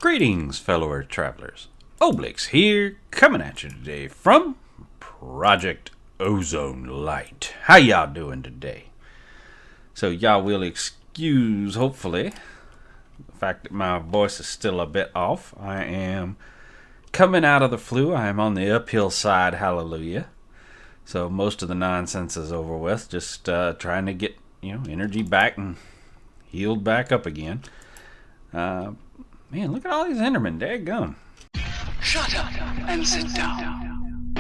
Greetings, fellow Earth travelers. Oblyx here, coming at you today from Project Ozone Lite. How y'all doing today? So y'all will excuse, hopefully, the fact that my voice is still a bit off. I am coming out of the flu. I am on the uphill side, hallelujah. So most of the nonsense is over with. Just trying to get, energy back and healed back up again. Man, look at all these Endermen. Daggum. Shut up and sit down.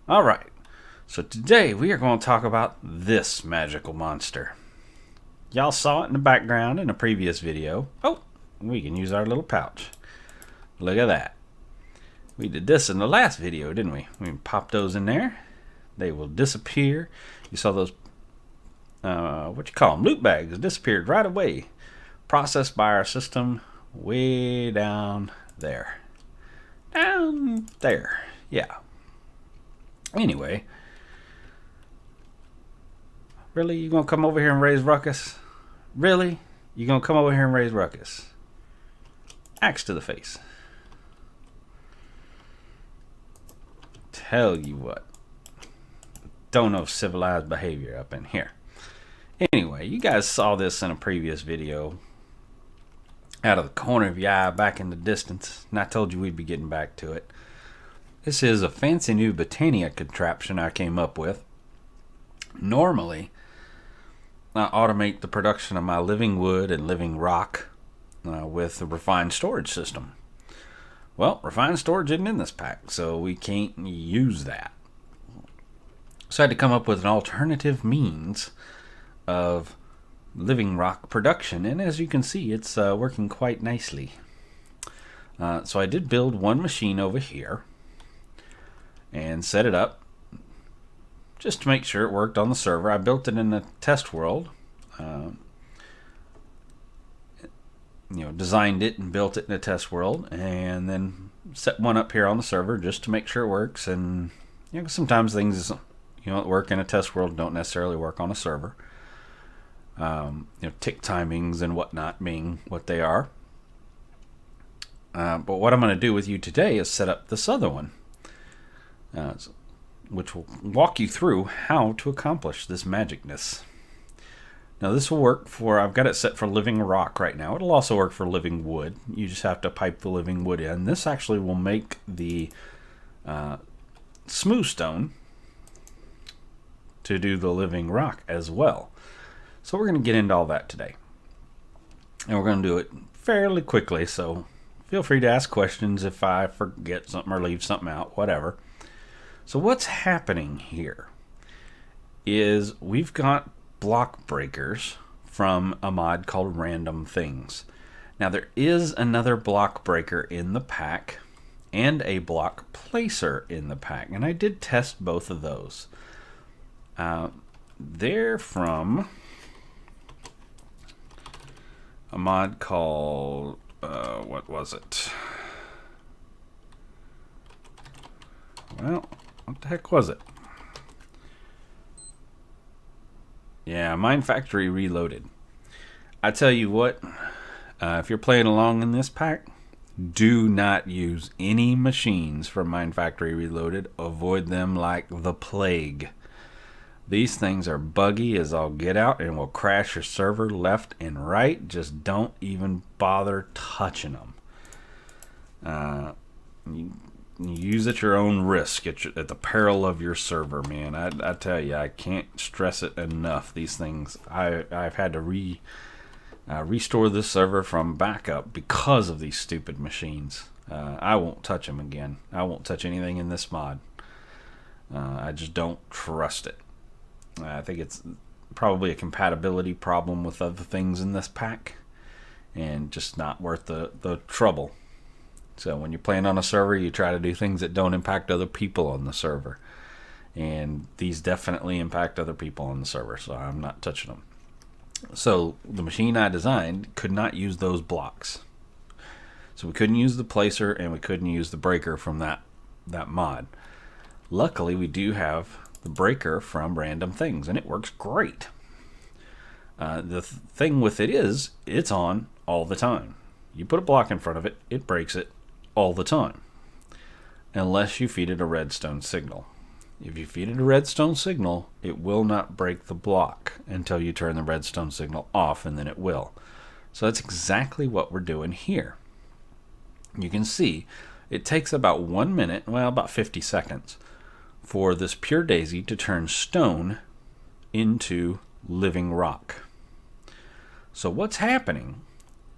Alright, so today we are going to talk about this magical monster. Y'all saw it in the background in a previous video. Oh, we can use our little pouch. Look at that. We did this in the last video, didn't we? We pop those in there. They will disappear. You saw those, loot bags disappeared right away. Processed by our system way down there. Down there, yeah. Anyway, really, you gonna come over here and raise ruckus? Really? You gonna come over here and raise ruckus? Axe to the face. Tell you what, don't know civilized behavior up in here. Anyway, you guys saw this in a previous video out of the corner of your eye back in the distance, and I told you we'd be getting back to it. This is a fancy new Botania contraption I came up with. Normally, I automate the production of my living wood and Livingrock with a refined storage system. Well, refined storage isn't in this pack, so we can't use that. So I had to come up with an alternative means of Livingrock production, and as you can see, it's working quite nicely. So I did build one machine over here and set it up just to make sure it worked on the server. I built it in a test world, designed it and built it in a test world, and then set one up here on the server just to make sure it works. And sometimes things that work in a test world don't necessarily work on a server. Tick timings and whatnot being what they are. But what I'm going to do with you today is set up this other one, which will walk you through how to accomplish this magicness. Now this will work for, I've got it set for Livingrock right now. It'll also work for living wood. You just have to pipe the living wood in. This actually will make the smooth stone to do the Livingrock as well. So we're going to get into all that today. And we're going to do it fairly quickly, so feel free to ask questions if I forget something or leave something out, whatever. So what's happening here is we've got block breakers from a mod called Random Things. Now there is another block breaker in the pack and a block placer in the pack, and I did test both of those. They're from a mod called what was it? Well, what the heck was it? Yeah, Mine Factory Reloaded. I tell you what, if you're playing along in this pack, do not use any machines from Mine Factory Reloaded. Avoid them like the plague. These things are buggy as all get out and will crash your server left and right. Just don't even bother touching them. You use at your own risk, at the peril of your server, man. I tell you, I can't stress it enough. These things, I've had to restore this server from backup because of these stupid machines. I won't touch them again. I won't touch anything in this mod. I just don't trust it. I think it's probably a compatibility problem with other things in this pack, and just not worth the trouble. So when you're playing on a server, you try to do things that don't impact other people on the server. And these definitely impact other people on the server, so I'm not touching them. So the machine I designed could not use those blocks. So we couldn't use the placer and we couldn't use the breaker from that that mod. Luckily, we do have the breaker from Random Things, and it works great. The thing with it is, it's on all the time. You put a block in front of it, it breaks it all the time. Unless you feed it a redstone signal. If you feed it a redstone signal, it will not break the block until you turn the redstone signal off, and then it will. So that's exactly what we're doing here. You can see it takes about 1 minute, well, about 50 seconds, for this pure daisy to turn stone into living rock. So what's happening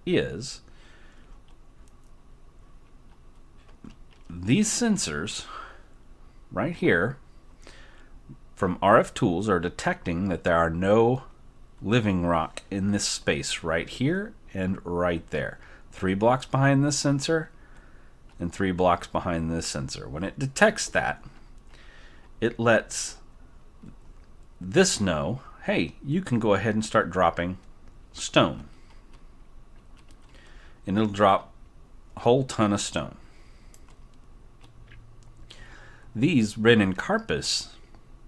is these sensors right here from RF tools are detecting that there are no living rock in this space right here and right there. 3 blocks behind this sensor and 3 blocks behind this sensor. When it detects that, it lets this know, hey, you can go ahead and start dropping stone. And it'll drop a whole ton of stone. These Rannuncarpus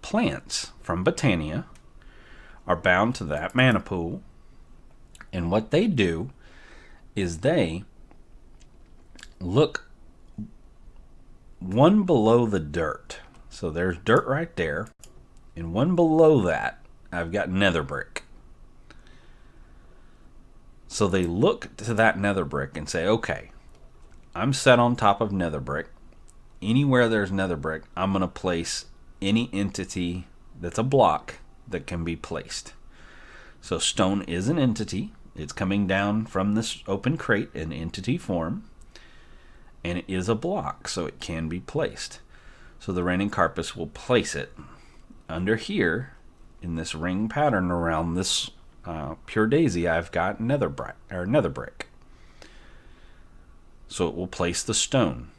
plants from Botania are bound to that mana pool, and what they do is they look one below the dirt. So there's dirt right there, and one below that I've got nether brick. So they look to that nether brick and say, okay, I'm set on top of nether brick. Anywhere there's nether brick, I'm going to place any entity that's a block that can be placed. So stone is an entity. It's coming down from this open crate in entity form, and it is a block, so it can be placed. So the Rannuncarpus will place it under here in this ring pattern around this pure daisy. I've got nether brick. So it will place the stone.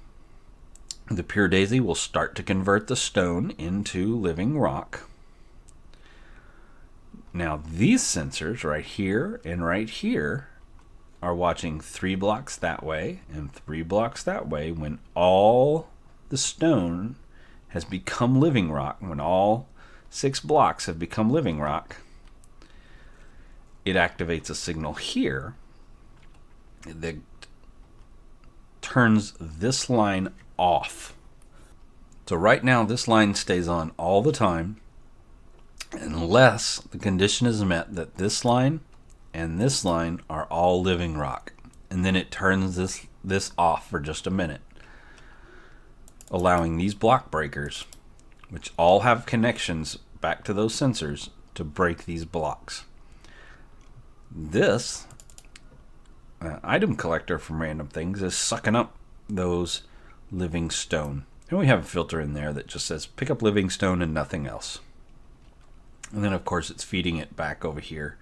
The pure daisy will start to convert the stone into living rock. Now these sensors right here and right here are watching 3 blocks that way and 3 blocks that way. When all the stone has become living rock, when all 6 blocks have become living rock, it activates a signal here that turns this line off. So right now this line stays on all the time unless the condition is met that this line and this line are all living rock, and then it turns this off for just a minute, allowing these block breakers, which all have connections back to those sensors, to break these blocks. This item collector from Random Things is sucking up those living stone, and we have a filter in there that just says pick up living stone and nothing else. And then of course it's feeding it back over here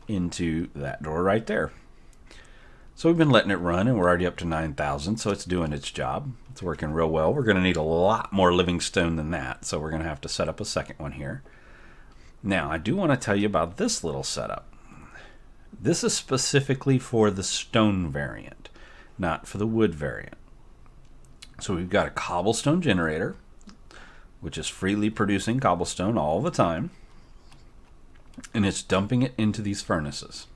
into that door right there. So we've been letting it run, and we're already up to 9,000, so it's doing its job. It's working real well. We're going to need a lot more living stone than that, so we're going to have to set up a second one here. Now I do want to tell you about this little setup. This is specifically for the stone variant, not for the wood variant. So we've got a cobblestone generator, which is freely producing cobblestone all the time, and it's dumping it into these furnaces.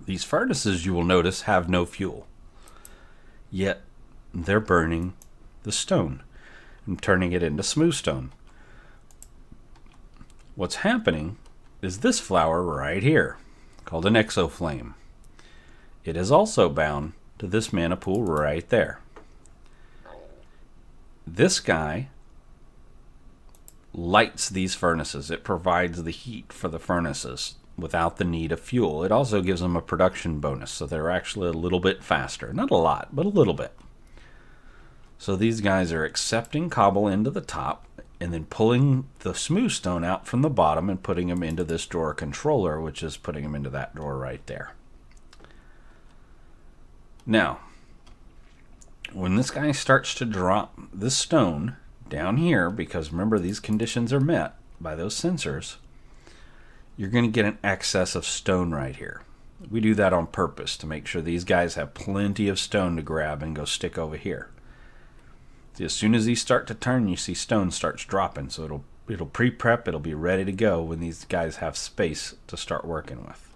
These furnaces, you will notice, have no fuel, yet they're burning the stone and turning it into smooth stone. What's happening is this flower right here, called an exoflame. It is also bound to this mana pool right there. This guy lights these furnaces. It provides the heat for the furnaces without the need of fuel. It also gives them a production bonus, so they're actually a little bit faster. Not a lot, but a little bit. So these guys are accepting cobble into the top and then pulling the smooth stone out from the bottom and putting them into this drawer controller, which is putting them into that drawer right there. Now, when this guy starts to drop this stone down here, because remember these conditions are met by those sensors, you're going to get an excess of stone right here. We do that on purpose to make sure these guys have plenty of stone to grab and go stick over here. See, as soon as these start to turn, you see stone starts dropping, so it'll pre-prep, it'll be ready to go when these guys have space to start working with.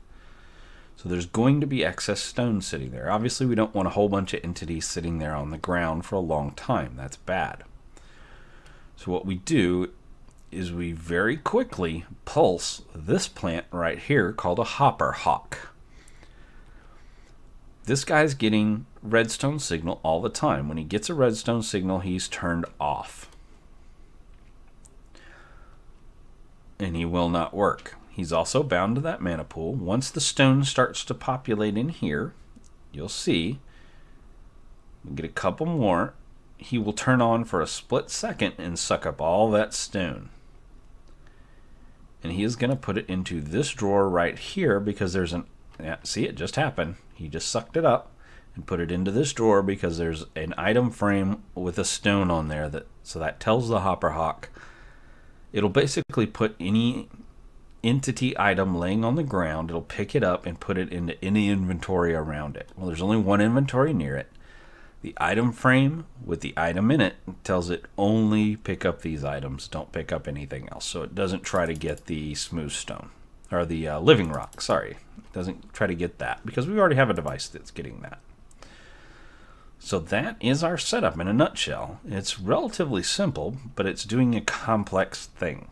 So there's going to be excess stone sitting there. Obviously, we don't want a whole bunch of entities sitting there on the ground for a long time. That's bad. So what we do is we very quickly pulse this plant right here called a hopper hawk. This guy's getting redstone signal all the time. When he gets a redstone signal, he's turned off. And he will not work. He's also bound to that mana pool. Once the stone starts to populate in here, you'll see, we'll get a couple more. He will turn on for a split second and suck up all that stone. And he is going to put it into this drawer right here because there's an, yeah, see, it just happened. He just sucked it up and put it into this drawer because there's an item frame with a stone on there. So that tells the hopper hawk. It'll basically put any entity item laying on the ground, it'll pick it up and put it into any inventory around it. Well, there's only one inventory near it. The item frame with the item in it tells it only pick up these items, don't pick up anything else. So it doesn't try to get the smooth stone, or the Livingrock, sorry. It doesn't try to get that because we already have a device that's getting that. So that is our setup in a nutshell. It's relatively simple, but it's doing a complex thing.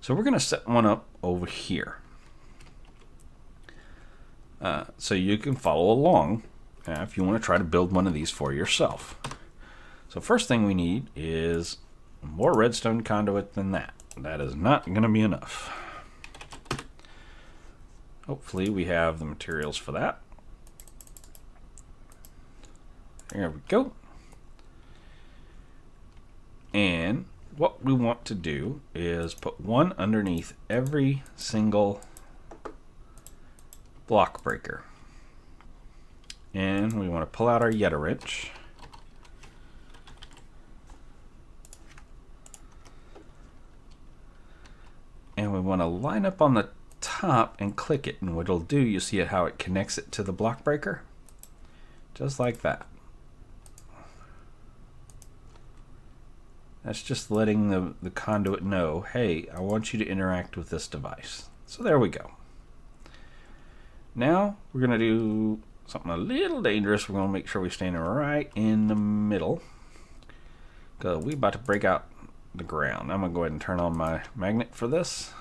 So we're going to set one up over here. So you can follow along if you want to try to build one of these for yourself. So first thing we need is more redstone conduit than that. That is not going to be enough. Hopefully we have the materials for that. There we go. And what we want to do is put one underneath every single block breaker. And we want to pull out our Yeta wrench. And we want to line up on the top and click it. And what it'll do, you see how it connects it to the block breaker? Just like that. That's just letting the conduit know, hey, I want you to interact with this device. So there we go. Now we're going to do something a little dangerous. We're going to make sure we stand right in the middle, because we're about to break out the ground. I'm going to go ahead and turn on my magnet for this.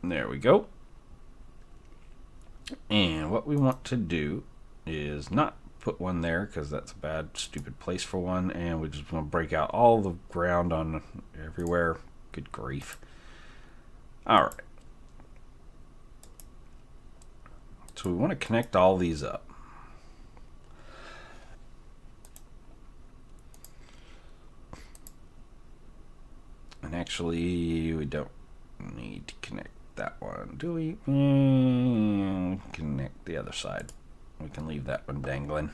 There we go. And what we want to do is not put one there because that's a bad, stupid place for one. And we just want to break out all the ground on everywhere. Good grief. All right. So we want to connect all these up. And actually, we don't need to connect that one, do we? Connect the other side. We can leave that one dangling.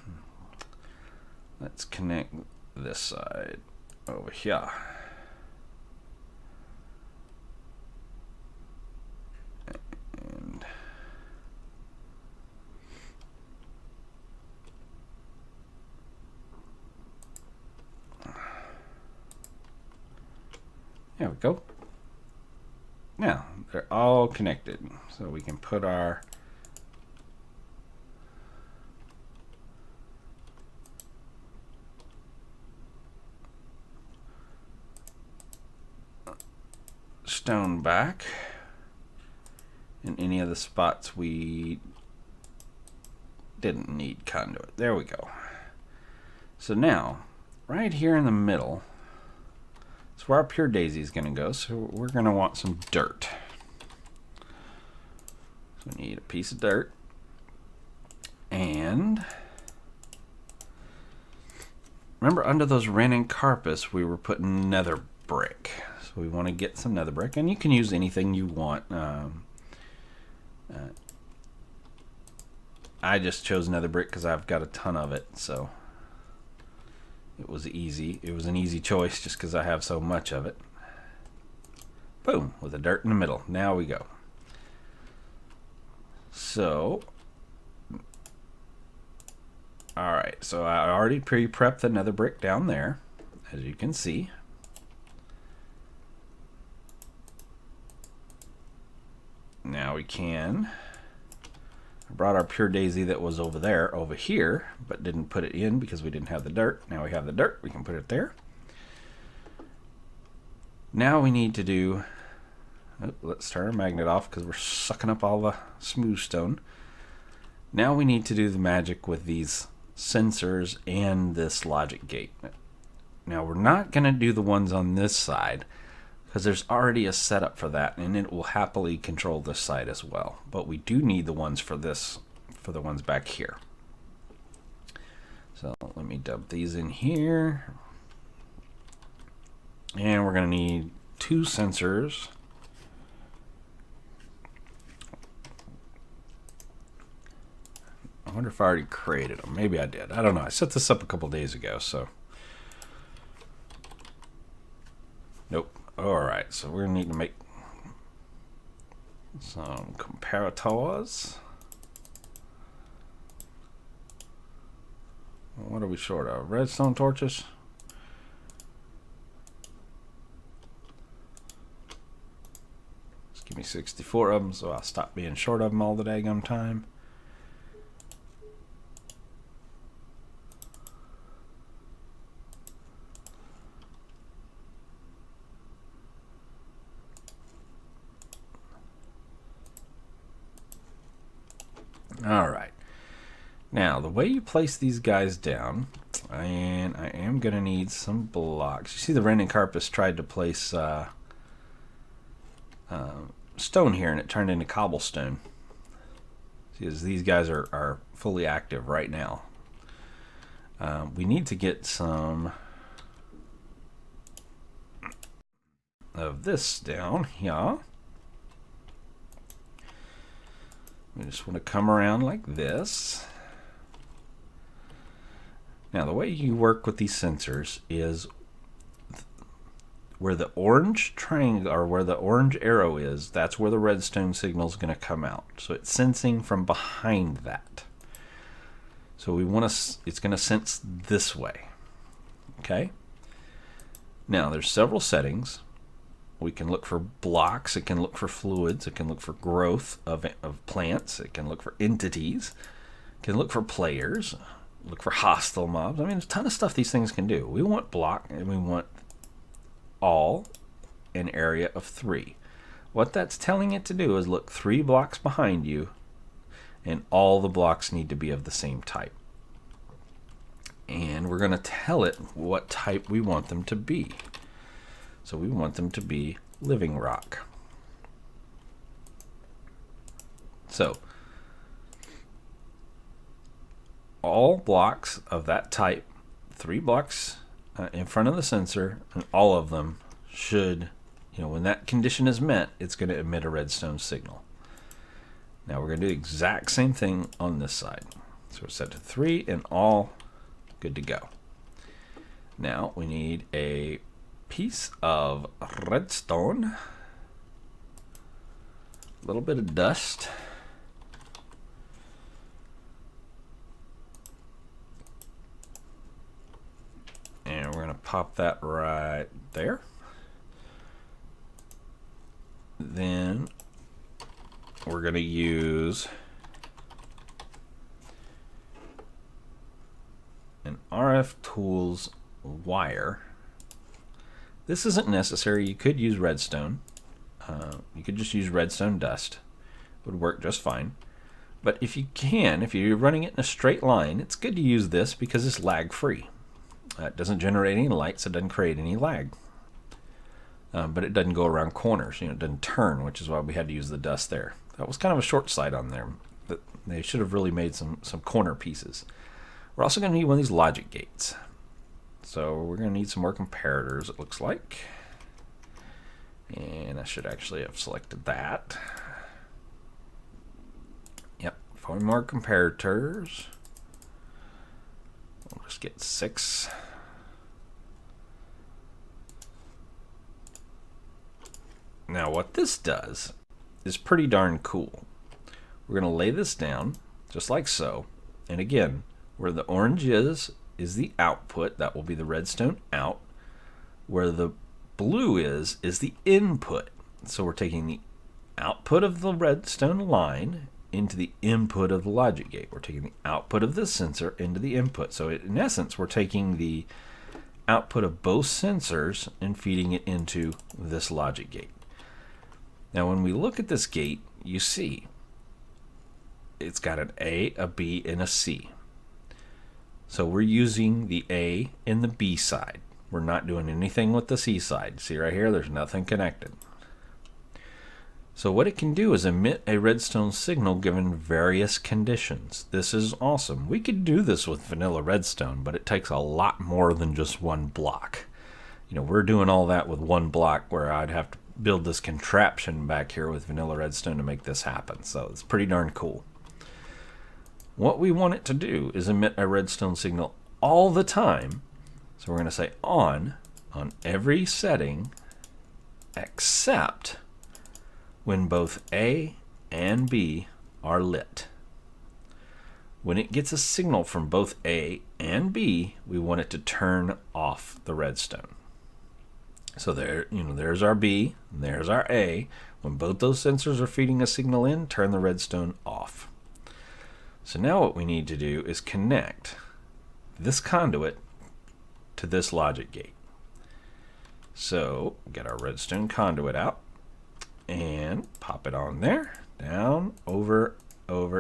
Let's connect this side over here. And there we go. Now, they're all connected, so we can put our stone back in any of the spots we didn't need conduit. There we go. So now, right here in the middle, that's where our pure daisy is going to go. So we're going to want some dirt. So we need a piece of dirt. And remember, under those Rannuncarpus, we were putting nether brick. So we want to get some nether brick. And you can use anything you want. I just chose nether brick because I've got a ton of it. So It was easy. It was an easy choice just because I have so much of it. Boom, with the dirt in the middle. Now we go. So, alright, so I already pre-prepped the nether brick down there, as you can see. Now we can. I brought our pure daisy that was over there, over here, but didn't put it in because we didn't have the dirt. Now we have the dirt, we can put it there. Now we need to do, let's turn our magnet off because we're sucking up all the smooth stone. Now we need to do the magic with these sensors and this logic gate. Now we're not going to do the ones on this side because there's already a setup for that, and it will happily control this side as well. But we do need the ones for this, for the ones back here. So let me dump these in here. And we're going to need 2 sensors. I wonder if I already created them. Maybe I did. I don't know. I set this up a couple days ago, so. Nope. Alright, so we're going to need to make some comparators. What are we short of? Redstone torches? Just give me 64 of them so I'll stop being short of them all the daggum time. Alright, now the way you place these guys down, and I am going to need some blocks. You see the Rannuncarpus tried to place stone here and it turned into cobblestone. See, as these guys are fully active right now. We need to get some of this down here. We just want to come around like this. Now the way you work with these sensors is where the orange triangle or where the orange arrow is, that's where the redstone signal is going to come out. So it's sensing from behind that. So we want to, it's going to sense this way. Okay? Now there's several settings. We can look for blocks, it can look for fluids, it can look for growth of plants, it can look for entities, it can look for players, look for hostile mobs. I mean, there's a ton of stuff these things can do. We want block, and we want all an area of 3. What that's telling it to do is look 3 blocks behind you, and all the blocks need to be of the same type. And we're going to tell it what type we want them to be. So we want them to be Livingrock. So all blocks of that type, 3 blocks in front of the sensor, and all of them should, when that condition is met, it's going to emit a redstone signal. Now we're going to do the exact same thing on this side. So we're set to 3 and all good to go. Now we need a piece of redstone, a little bit of dust, and we're going to pop that right there. Then we're going to use an RF Tools wire. This isn't necessary. You could use redstone. You could just use redstone dust. It would work just fine. But if you can, if you're running it in a straight line, it's good to use this because it's lag free. It doesn't generate any light, so it doesn't create any lag. But it doesn't go around corners. It doesn't turn, which is why we had to use the dust there. That was kind of a short sight on there. But they should have really made some corner pieces. We're also going to need one of these logic gates. So we're going to need some more comparators, it looks like. And I should actually have selected that. Yep, 4 more comparators. We'll just get 6. Now what this does is pretty darn cool. We're going to lay this down just like so. And again, where the orange is the output. That will be the redstone out. Where the blue is the input. So we're taking the output of the redstone line into the input of the logic gate. We're taking the output of this sensor into the input. So in essence, we're taking the output of both sensors and feeding it into this logic gate. Now when we look at this gate, you see it's got an A, a B, and a C. So we're using the A and the B side. We're not doing anything with the C side. See right here, there's nothing connected. So what it can do is emit a redstone signal given various conditions. This is awesome. We could do this with vanilla redstone, but it takes a lot more than just one block. You know, we're doing all that with one block, where I'd have to build this contraption back here with vanilla redstone to make this happen. So it's pretty darn cool. What we want it to do is emit a redstone signal all the time. So we're going to say on every setting except when both A and B are lit. When it gets a signal from both A and B, we want it to turn off the redstone. So there, there's our B, and there's our A. When both those sensors are feeding a signal in, turn the redstone off. So now what we need to do is connect this conduit to this logic gate. So get our redstone conduit out and pop it on there, down, over.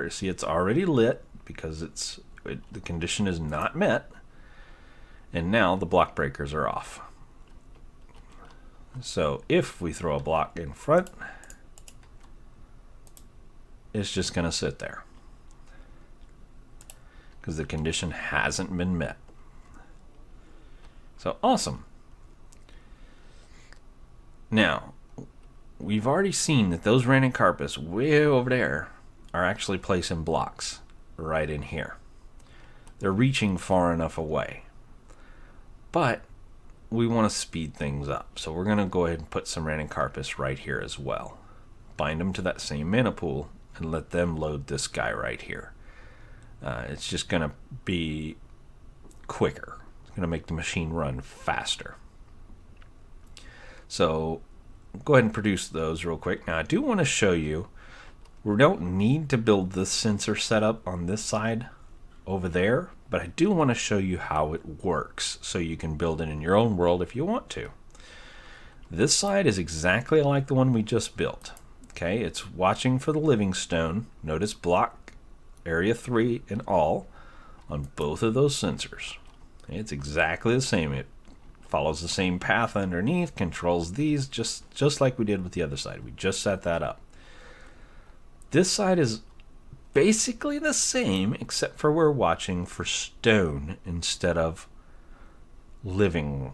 See, it's already lit because the condition is not met. And now the block breakers are off. So if we throw a block in front, it's just going to sit there because the condition hasn't been met. So awesome. Now, we've already seen that those Rannuncarpus way over there are actually placing blocks right in here. They're reaching far enough away. But we want to speed things up. So we're going to go ahead and put some Rannuncarpus right here as well. Bind them to that same mana pool and let them load this guy right here. It's just going to be quicker. It's going to make the machine run faster. So go ahead and produce those real quick. Now I do want to show you, we don't need to build this sensor setup on this side over there, but I do want to show you how it works so you can build it in your own world if you want to. This side is exactly like the one we just built. Okay, it's watching for the living stone. Notice block area 3 and all on both of those sensors. Okay, it's exactly the same. It follows the same path underneath, controls these just like we did with the other side. We just set that up. This side is basically the same, except for we're watching for stone instead of the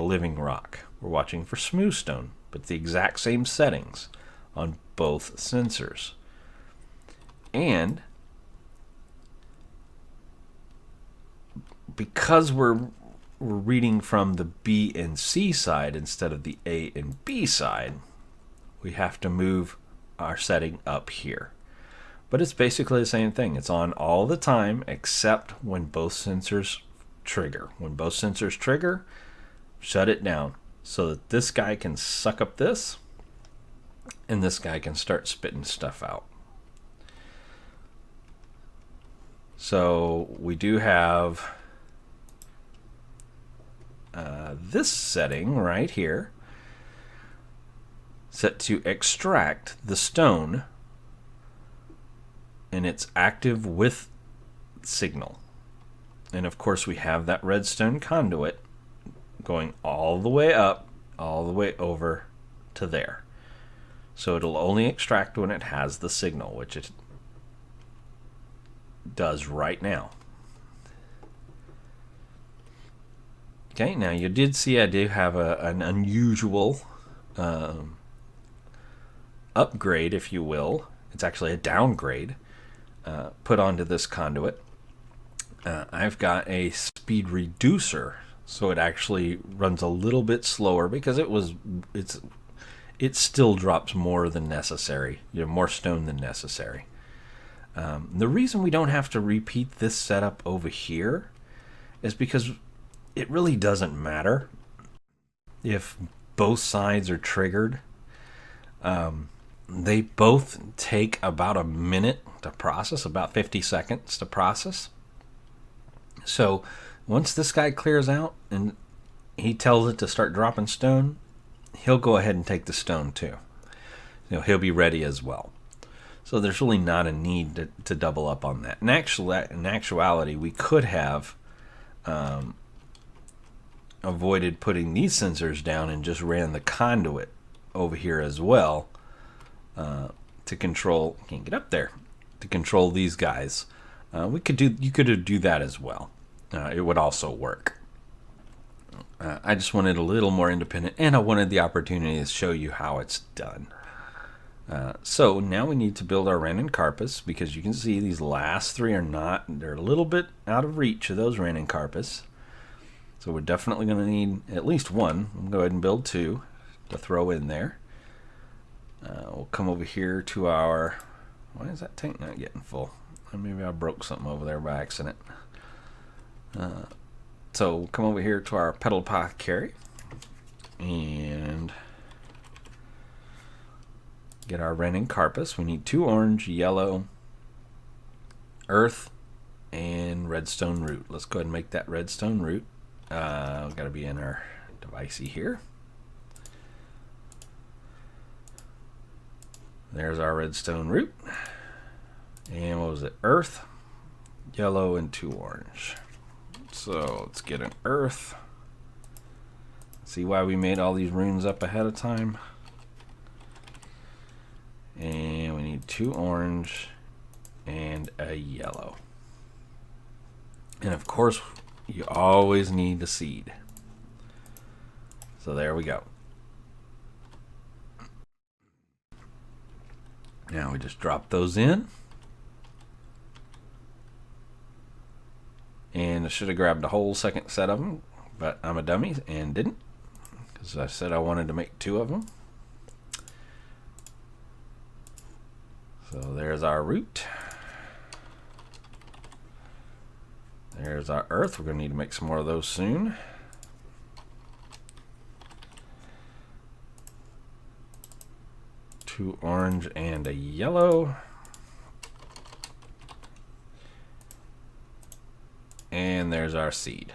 Livingrock. We're watching for smooth stone, but the exact same settings on both sensors. And because we're reading from the B and C side instead of the A and B side, we have to move our setting up here. But it's basically the same thing. It's on all the time except when both sensors trigger. When both sensors trigger, shut it down so that this guy can suck up this and this guy can start spitting stuff out. So we do have this setting right here set to extract the stone, and it's active with signal. And of course we have that redstone conduit going all the way up, all the way over to there. So it'll only extract when it has the signal, which it does right now. Okay, now you did see I do have an unusual upgrade, if you will. It's actually a downgrade put onto this conduit. I've got a speed reducer, so it actually runs a little bit slower because it it still drops more than necessary, more stone than necessary. The reason we don't have to repeat this setup over here is because it really doesn't matter if both sides are triggered. They both take about a minute to process, about 50 seconds to process. So once this guy clears out and he tells it to start dropping stone, he'll go ahead and take the stone too. He'll be ready as well. So there's really not a need to double up on that. In actuality, we could have avoided putting these sensors down and just ran the conduit over here as well to control. Can't get up there to control these guys. You could do that as well. It would also work. I just wanted a little more independent, and I wanted the opportunity to show you how it's done. So now we need to build our Rannuncarpus, because you can see these last three they're a little bit out of reach of those Rannuncarpus. So we're definitely going to need at least one. I'm going to go ahead and build two to throw in there. We'll come over here to our... Why is that tank not getting full? Maybe I broke something over there by accident. So we'll come over here to our pedal apothecary and get our Rannuncarpus. We need 2 orange, yellow, earth, and redstone root. Let's go ahead and make that redstone root. We've got to be in our devicey here. There's our redstone root. And what was it? Earth, yellow, and 2 orange. So let's get an earth. See why we made all these runes up ahead of time? And we need 2 orange and a yellow. And of course, you always need the seed. So there we go. Now we just drop those in. And I should have grabbed a whole second set of them, but I'm a dummy and didn't, because I said I wanted to make 2 of them. So there's our root. There's our earth. We're going to need to make some more of those soon. Two orange and a yellow. And there's our seed.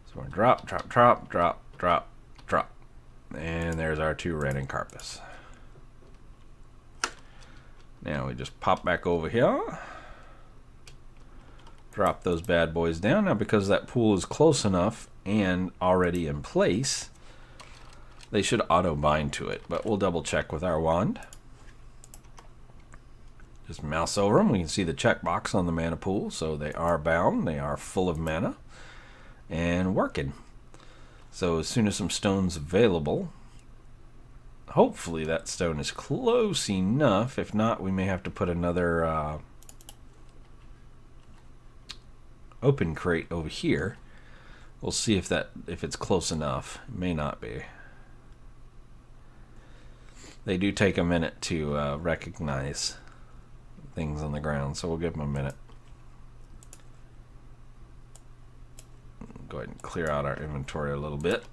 So we're drop, drop, drop, drop, drop, drop. And there's our 2 Rannuncarpus. Now we just pop back over here. Drop those bad boys down. Now because that pool is close enough and already in place, they should auto bind to it. But we'll double check with our wand. Just mouse over them. We can see the checkbox on the mana pool. So they are bound. They are full of mana and working. So as soon as some stone's available, hopefully that stone is close enough. If not, we may have to put another open crate over here. We'll see if it's close enough. It may not be. They do take a minute to recognize things on the ground, so we'll give them a minute. Go ahead and clear out our inventory a little bit.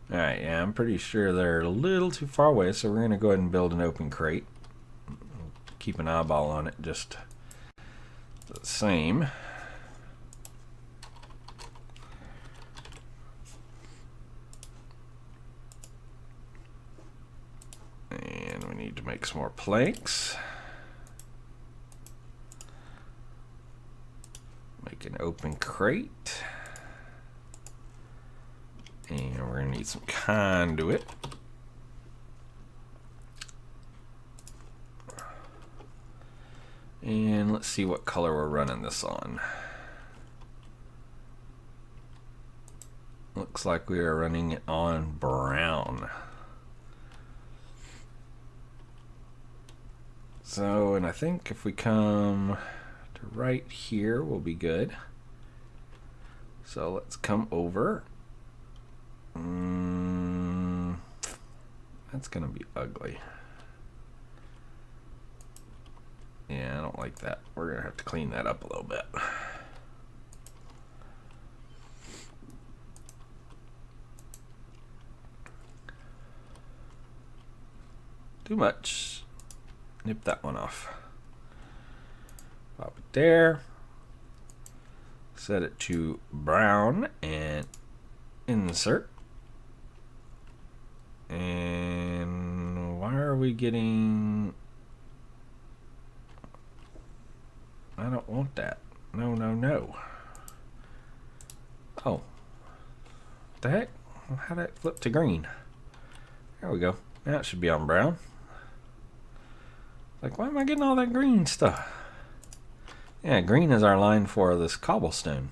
Alright, yeah, I'm pretty sure they're a little too far away, so we're going to go ahead and build an open crate. Keep an eyeball on it, just the same. And we need to make some more planks. Make an open crate. And we're going to need some conduit. And let's see what color we're running this on. Looks like we are running it on brown. So, and I think if we come to right here, we'll be good. So let's come over. That's gonna be ugly. Yeah, I don't like that. We're gonna have to clean that up a little bit. Too much. Nip that one off. Pop it there. Set it to brown and insert. And why are we getting... I don't want that. No, no, no. Oh. What the heck? How'd that flip to green? There we go. Now it should be on brown. Like, why am I getting all that green stuff? Yeah, green is our line for this cobblestone.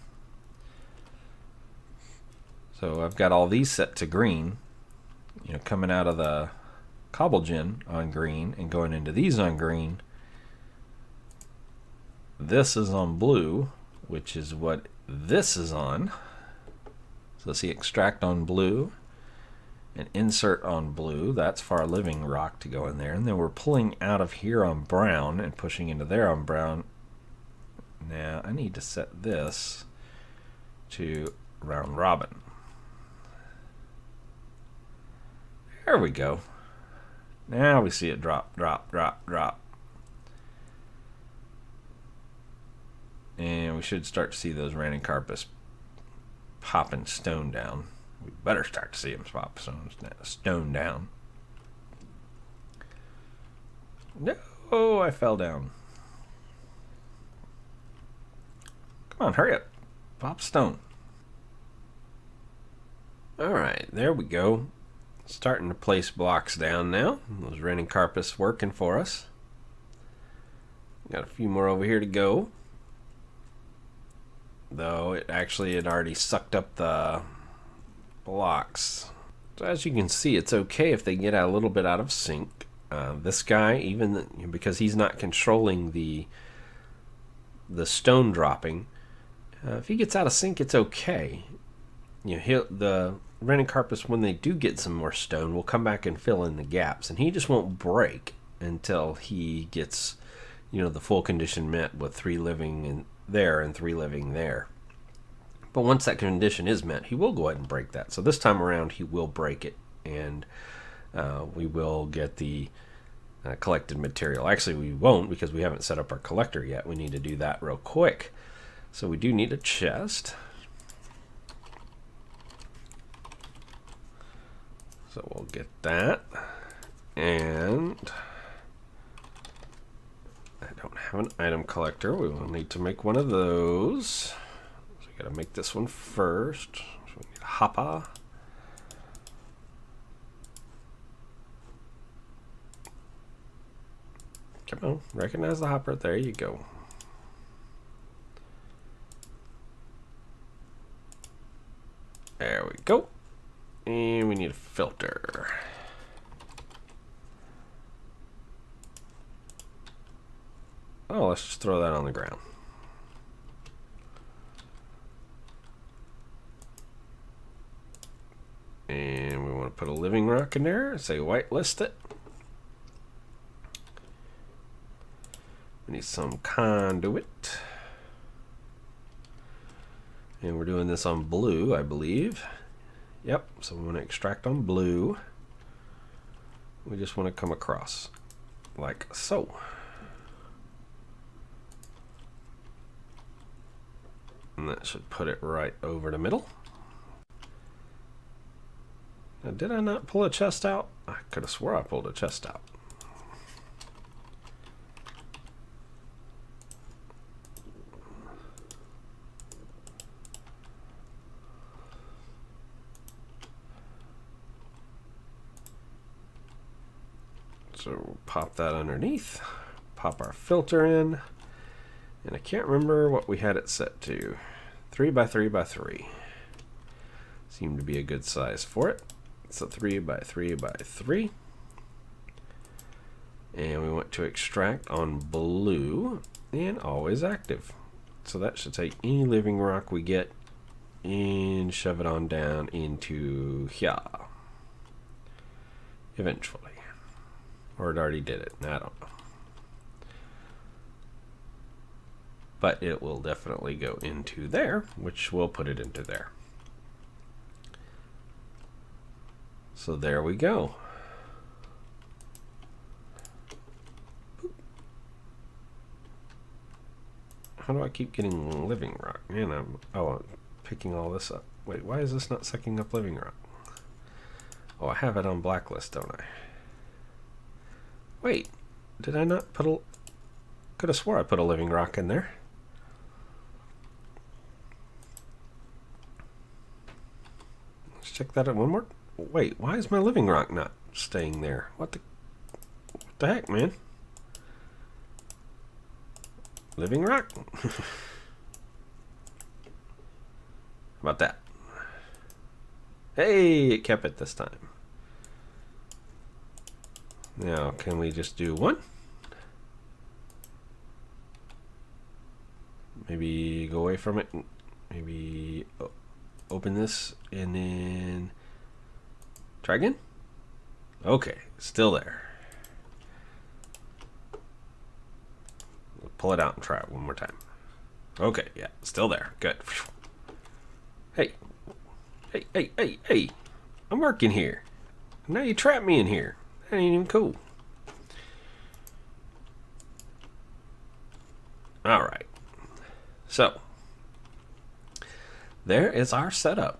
So I've got all these set to green. You know, coming out of the cobble gen on green and going into these on green. This is on blue, which is what this is on. So see, extract on blue and insert on blue. That's for our Livingrock to go in there. And then we're pulling out of here on brown and pushing into there on brown. Now I need to set this to round robin. There we go. Now we see it drop, drop, drop, drop. And we should start to see those Rannuncarpus popping stone down. We better start to see them pop stone down. No, I fell down. Come on, hurry up. Pop stone. Alright, there we go. Starting to place blocks down now. Those Rannuncarpus working for us. Got a few more over here to go. Though it actually had already sucked up the blocks. So as you can see, it's okay if they get a little bit out of sync. This guy, even because he's not controlling the stone dropping, if he gets out of sync, it's okay. You know, the Rannuncarpus, when they do get some more stone, will come back and fill in the gaps, and he just won't break until he gets, you know, the full condition met with 3 living in there and 3 living there. But once that condition is met, he will go ahead and break that. So this time around, he will break it, and we will get the collected material. Actually, we won't, because we haven't set up our collector yet. We need to do that real quick. So we do need a chest. So we'll get that. And I don't have an item collector. We will need to make one of those. So we gotta make this one first. So we need a hopper. Come on, recognize the hopper. There you go. There we go. And we need a filter. Oh, let's just throw that on the ground. And we want to put a Livingrock in there. Say whitelist it. We need some conduit. And we're doing this on blue, I believe. Yep, so we want to extract on blue. We just want to come across like so. And that should put it right over the middle. Now, did I not pull a chest out? I could have swore I pulled a chest out. So we'll pop that underneath, pop our filter in, and I can't remember what we had it set to. 3 by 3 by 3 seemed to be a good size for it. It's a 3 by 3 by 3, And we want to extract on blue and always active. So that should take any Livingrock we get and shove it on down into here. Eventually. Or it already did it. I don't know. But it will definitely go into there, which will put it into there. So there we go. How do I keep getting Livingrock? Man, I'm picking all this up. Wait, why is this not sucking up Livingrock? Oh, I have it on blacklist, don't I? Wait, did I not put a... Could have swore I put a Livingrock in there. Let's check that out one more. Wait, why is my Livingrock not staying there? What the heck, man? Livingrock? How about that? Hey, it kept it this time. Now, can we just do one? Maybe go away from it. Maybe open this and then try again. Okay, still there. Pull it out and try it one more time. Okay, yeah, still there. Good. Hey. Hey. I'm working here. Now you trap me in here. That ain't even cool. Alright. So, there is our setup.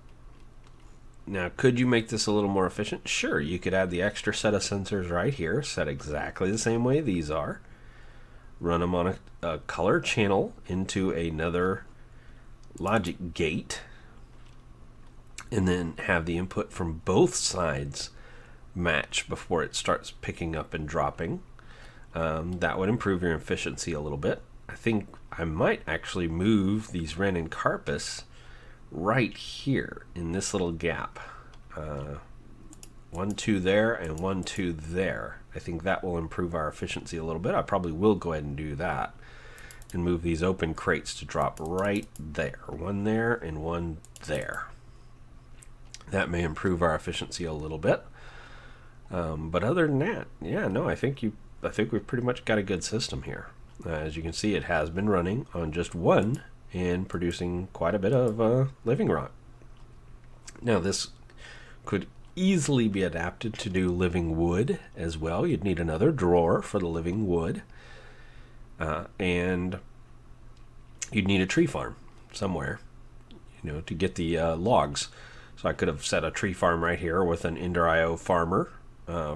Now, could you make this a little more efficient? Sure, you could add the extra set of sensors right here, set exactly the same way these are. Run them on a color channel into another logic gate, and then have the input from both sides match before it starts picking up and dropping. That would improve your efficiency a little bit. I think I might actually move these Rannuncarpus right here in this little gap. 1, 2 there, and 1, 2 there. I think that will improve our efficiency a little bit. I probably will go ahead and do that and move these open crates to drop right there. 1 there and 1 there. That may improve our efficiency a little bit. But other than that, yeah, no, I think we've pretty much got a good system here. As you can see, it has been running on just one and producing quite a bit of Livingrock. Now, this could easily be adapted to do living wood as well. You'd need another drawer for the living wood, and you'd need a tree farm somewhere, to get the logs. So I could have set a tree farm right here with an Ender IO farmer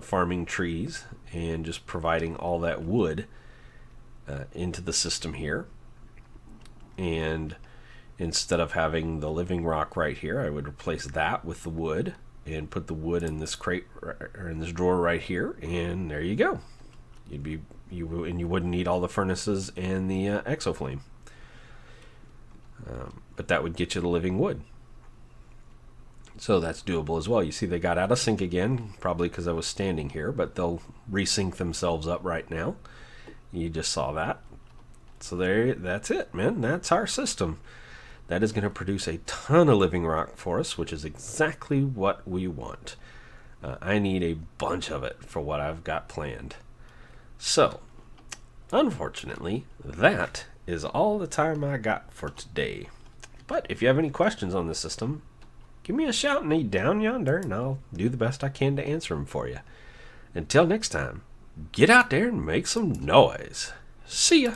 farming trees and just providing all that wood into the system here. And instead of having the Livingrock right here, I would replace that with the wood and put the wood in this crate or in this drawer right here, and there you go. You wouldn't need all the furnaces and the exoflame, but that would get you the living wood. So that's doable as well. You see they got out of sync again, probably because I was standing here, but they'll resync themselves up right now. You just saw that. So that's it, man. That's our system. That is going to produce a ton of Livingrock for us, which is exactly what we want. I need a bunch of it for what I've got planned. So, unfortunately, that is all the time I got for today. But if you have any questions on the system, give me a shout down yonder, and I'll do the best I can to answer them for you. Until next time, get out there and make some noise. See ya!